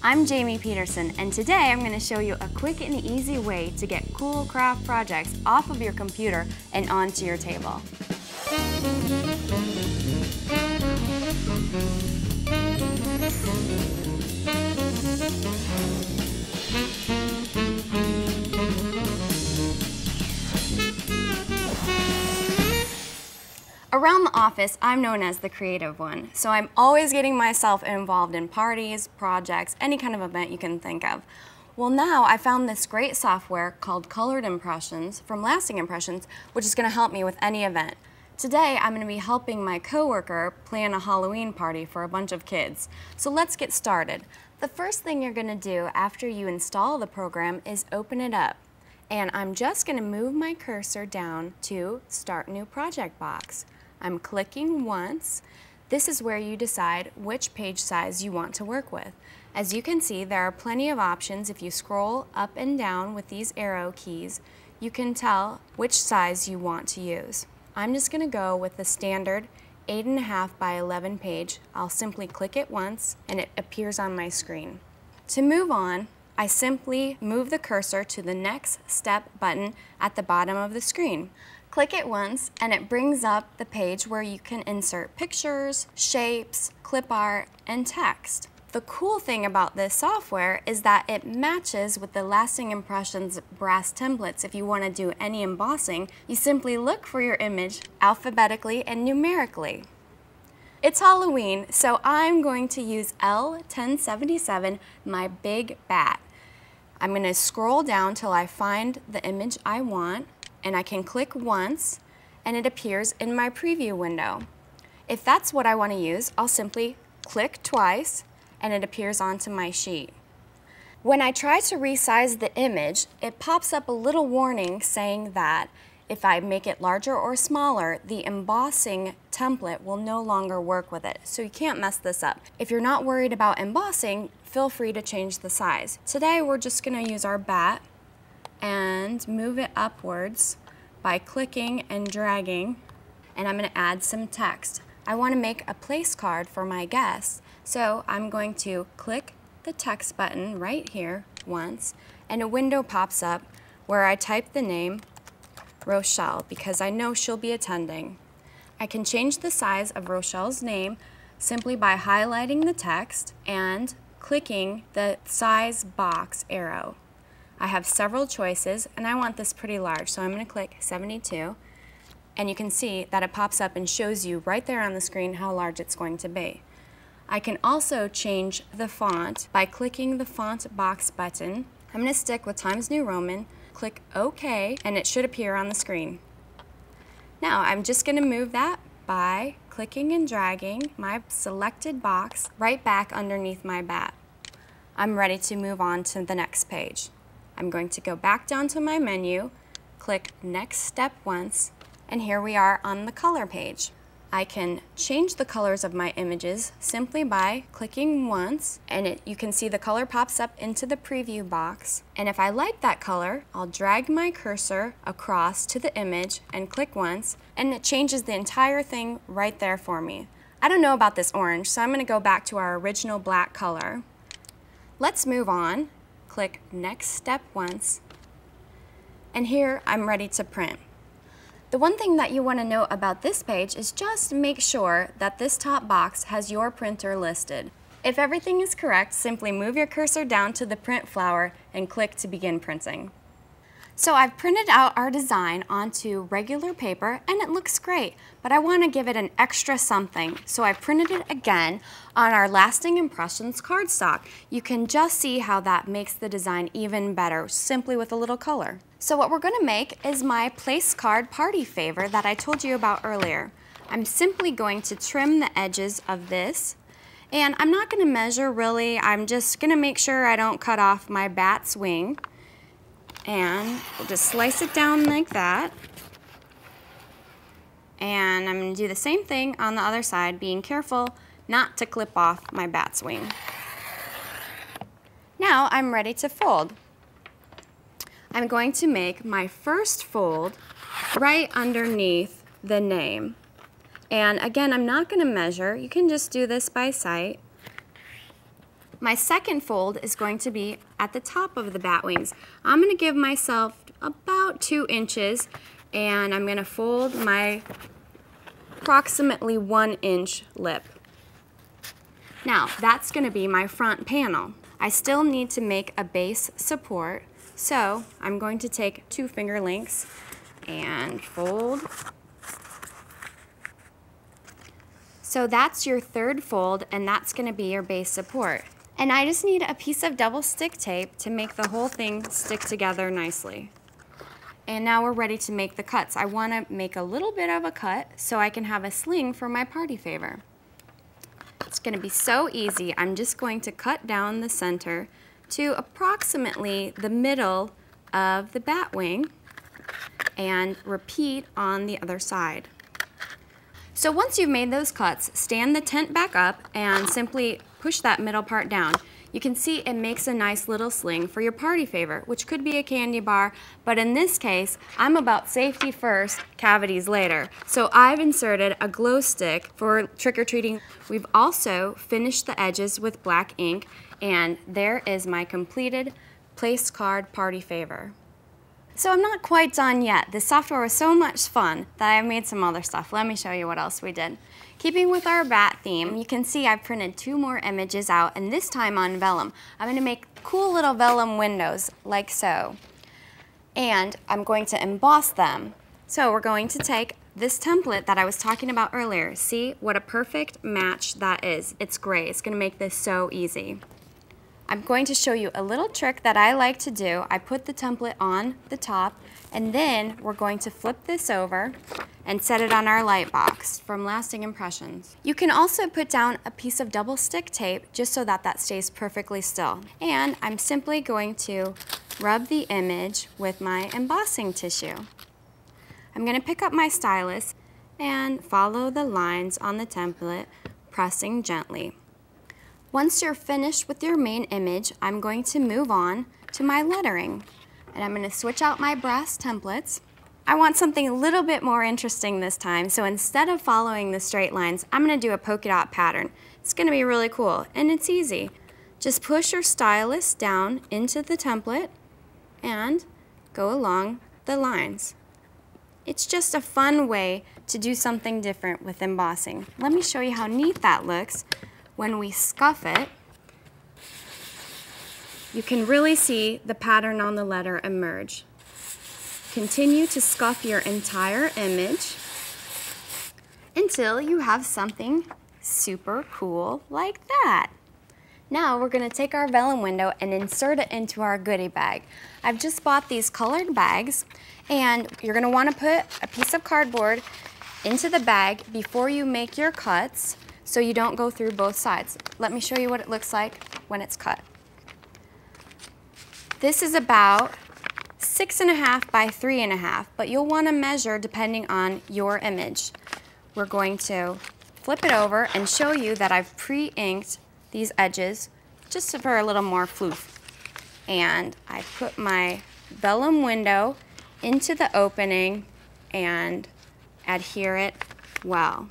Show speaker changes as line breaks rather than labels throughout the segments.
I'm Jami Petersen, and today I'm going to show you a quick and easy way to get cool craft projects off of your computer and onto your table. Around the office, I'm known as the creative one, so I'm always getting myself involved in parties, projects, any kind of event you can think of. Well, now I found this great software called Colored Impressions from Lasting Impressions, which is going to help me with any event. Today, I'm going to be helping my coworker plan a Halloween party for a bunch of kids. So let's get started. The first thing you're going to do after you install the program is open it up. And I'm just going to move my cursor down to Start New Project box. I'm clicking once. This is where you decide which page size you want to work with. As you can see, there are plenty of options. If you scroll up and down with these arrow keys, you can tell which size you want to use. I'm just going to go with the standard 8.5 by 11 page. I'll simply click it once and it appears on my screen. To move on, I simply move the cursor to the Next Step button at the bottom of the screen. Click it once and it brings up the page where you can insert pictures, shapes, clip art, and text. The cool thing about this software is that it matches with the Lasting Impressions brass templates. If you want to do any embossing, you simply look for your image alphabetically and numerically. It's Halloween, so I'm going to use L1077, my big bat. I'm going to scroll down till I find the image I want, and I can click once, and it appears in my preview window. If that's what I want to use, I'll simply click twice, and it appears onto my sheet. When I try to resize the image, it pops up a little warning saying that if I make it larger or smaller, the embossing template will no longer work with it, so you can't mess this up. If you're not worried about embossing, feel free to change the size. Today we're just going to use our bat and move it upwards by clicking and dragging, and I'm going to add some text. I want to make a place card for my guests, so I'm going to click the text button right here once, and a window pops up where I type the name Rochelle because I know she'll be attending. I can change the size of Rochelle's name simply by highlighting the text and clicking the size box arrow. I have several choices and I want this pretty large, so I'm going to click 72, and you can see that it pops up and shows you right there on the screen how large it's going to be. I can also change the font by clicking the font box button. I'm going to stick with Times New Roman, click OK, and it should appear on the screen. Now I'm just going to move that by clicking and dragging my selected box right back underneath my bat. I'm ready to move on to the next page. I'm going to go back down to my menu, click Next Step once, and here we are on the color page. I can change the colors of my images simply by clicking once, and you can see the color pops up into the preview box. And if I like that color, I'll drag my cursor across to the image and click once, and it changes the entire thing right there for me. I don't know about this orange, so I'm going to go back to our original black color. Let's move on. Click Next Step once, and here I'm ready to print. The one thing that you want to know about this page is just make sure that this top box has your printer listed. If everything is correct, simply move your cursor down to the print flower and click to begin printing. So I've printed out our design onto regular paper and it looks great, but I want to give it an extra something. So I printed it again on our Lasting Impressions cardstock. You can just see how that makes the design even better, simply with a little color. So what we're going to make is my place card party favor that I told you about earlier. I'm simply going to trim the edges of this, and I'm not going to measure really. I'm just going to make sure I don't cut off my bat's wing. And we'll just slice it down like that. And I'm going to do the same thing on the other side, being careful not to clip off my bat's wing. Now I'm ready to fold. I'm going to make my first fold right underneath the name. And again, I'm not going to measure. You can just do this by sight. My second fold is going to be at the top of the bat wings. I'm going to give myself about 2 inches, and I'm going to fold my approximately 1-inch lip. Now, that's going to be my front panel. I still need to make a base support, so I'm going to take 2 finger lengths and fold. So that's your third fold, and that's going to be your base support. And I just need a piece of double stick tape to make the whole thing stick together nicely. And now we're ready to make the cuts. I want to make a little bit of a cut so I can have a sling for my party favor. It's going to be so easy. I'm just going to cut down the center to approximately the middle of the bat wing and repeat on the other side. So once you've made those cuts, stand the tent back up and simply push that middle part down. You can see it makes a nice little sling for your party favor, which could be a candy bar, but in this case, I'm about safety first, cavities later. So I've inserted a glow stick for trick-or-treating. We've also finished the edges with black ink, and there is my completed place card party favor. So I'm not quite done yet. This software was so much fun that I made some other stuff. Let me show you what else we did. Keeping with our bat theme, you can see I've printed 2 more images out, and this time on vellum. I'm going to make cool little vellum windows, like so. And I'm going to emboss them. So we're going to take this template that I was talking about earlier. See what a perfect match that is. It's great. It's going to make this so easy. I'm going to show you a little trick that I like to do. I put the template on the top, and then we're going to flip this over and set it on our light box from Lasting Impressions. You can also put down a piece of double stick tape just so that that stays perfectly still. And I'm simply going to rub the image with my embossing tissue. I'm going to pick up my stylus and follow the lines on the template, pressing gently. Once you're finished with your main image, I'm going to move on to my lettering. And I'm going to switch out my brass templates. I want something a little bit more interesting this time, so instead of following the straight lines, I'm going to do a polka dot pattern. It's going to be really cool, and it's easy. Just push your stylus down into the template and go along the lines. It's just a fun way to do something different with embossing. Let me show you how neat that looks. When we scuff it, you can really see the pattern on the letter emerge. Continue to scuff your entire image until you have something super cool like that. Now we're going to take our vellum window and insert it into our goodie bag. I've just bought these colored bags, and you're going to want to put a piece of cardboard into the bag before you make your cuts, so you don't go through both sides. Let me show you what it looks like when it's cut. This is about 6.5 by 3.5, but you'll want to measure depending on your image. We're going to flip it over and show you that I've pre-inked these edges just for a little more floof. And I put my vellum window into the opening and adhere it well.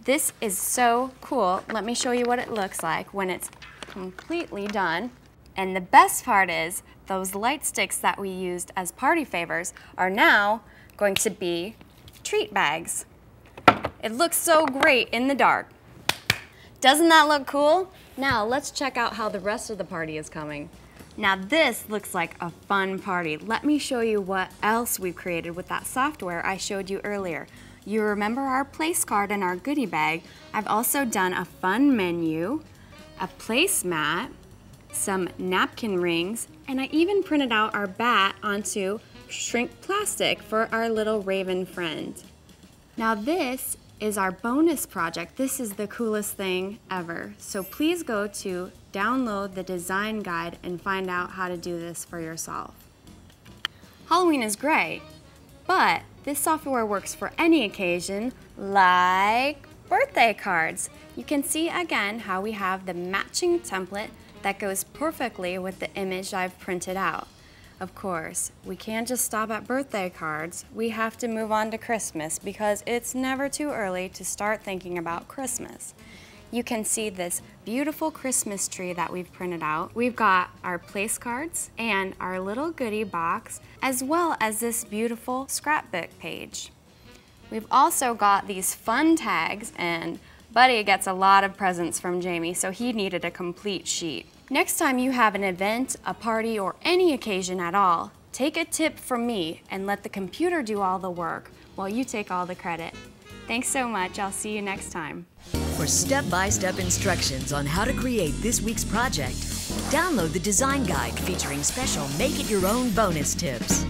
This is so cool. Let me show you what it looks like when it's completely done. And the best part is those light sticks that we used as party favors are now going to be treat bags. It looks so great in the dark. Doesn't that look cool? Now let's check out how the rest of the party is coming. Now this looks like a fun party. Let me show you what else we've created with that software I showed you earlier. You remember our place card and our goodie bag. I've also done a fun menu, a placemat, some napkin rings, and I even printed out our bat onto shrink plastic for our little raven friend. Now this is our bonus project. This is the coolest thing ever. So please go to download the design guide and find out how to do this for yourself. Halloween is great, but this software works for any occasion, like birthday cards. You can see again how we have the matching template that goes perfectly with the image I've printed out. Of course, we can't just stop at birthday cards. We have to move on to Christmas because it's never too early to start thinking about Christmas. you can see this beautiful Christmas tree that we've printed out. We've got our place cards and our little goodie box, as well as this beautiful scrapbook page. We've also got these fun tags, and Buddy gets a lot of presents from Jami, so he needed a complete sheet. Next time you have an event, a party, or any occasion at all, take a tip from me and let the computer do all the work while you take all the credit. Thanks so much. I'll see you next time.
For step-by-step instructions on how to create this week's project, download the design guide featuring special make-it-your-own bonus tips.